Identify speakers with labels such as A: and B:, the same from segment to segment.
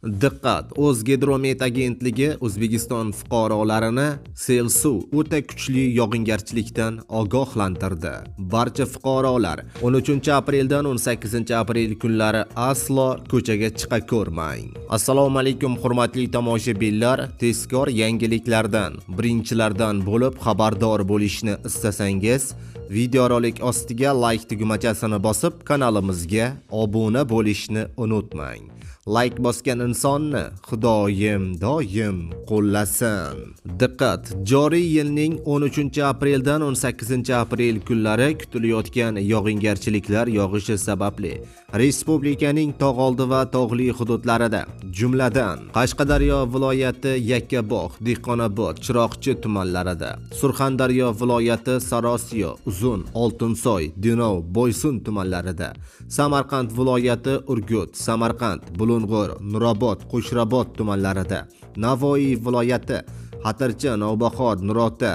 A: Diqqat! O'zgidromet agentligi O'zbekiston fuqarolarini sel suv o'ta kuchli yog'ingarchilikdan ogohlantirdi. Barcha fuqarolar 13 apreldan 18 aprel kunlari aslo ko'chaga chiqa ko'rmang. Assalomu alaykum hurmatli tomoshabinlar, tezkor yangiliklardan, birinchilardan bo'lib xabardor bo'lishni istasangiz, videorolik ostiga like tugmachasini bosib kanalimizga obuna bo'lishni unutmang. Like bosgan insonni Xudoyim doim qo'llasin. Diqqat! Joriy yilning 13 apreldan 18 aprel kunlari kutilayotgan yog'ingarchiliklar yog'ishi sababli respublikaning tog'oldi va tog'li hududlarida, jumladan Qashqadaryo viloyati Yakkabog', Dehqonobod, Chiroqchi tumanlarida, Surxondaryo viloyati Sarosiyo, Uzun, Oltinsoy, Denov, Boysun tumanlarida, Samarqand viloyati Urgut, Samarqand, Bulung'ur, Nurobod, Qo'shrabot tumanlarida, Navoiy viloyati Xatirchi, Navbahor, Nurota,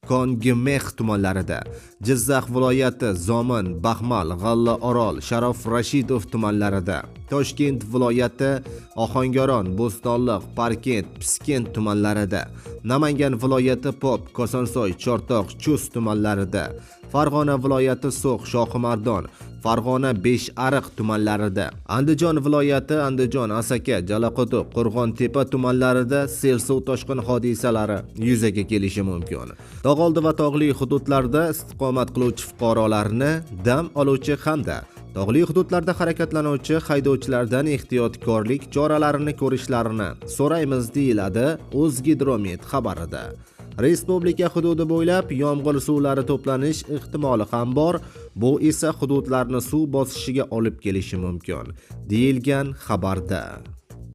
A: Kongimex tumanlarida, Jizzax viloyati Zomin, Baxmal, G'allaorol, Sharof Rashidov tumanlarida, Toshkent viloyati Ohangaron, Bo'stonliq, Parkent, Piskent tumanlarida, Namangan viloyati Pop, Kosonsoy, Chortoq, Chust tumanlarida, Farg'ona viloyati So'x, Shohimardon, Farg'ona Beshariq tumanlarida, Andijon viloyati Andijon, Asaka, Jalaquduq, Qo'rg'ontepa tumanlarida sel suv toshqin hodisalari yuzaga kelishi mumkin. Tog'oldi va tog'li hududlarda istiqomat qiluvchi fuqarolarni dam oluvchi hamda tog'li hududlarda harakatlanuvchi haydovchilardan ehtiyotkorlik choralarini ko'rishlarini so'raymiz, deyiladi O'zgidromet xabarida. Respublika hududi bo'ylab yomg'ir suvlari to'planish ehtimoli ham bor. Bu esa hududlarni suv bosishiga olib kelishi mumkin, deyilgan xabarda.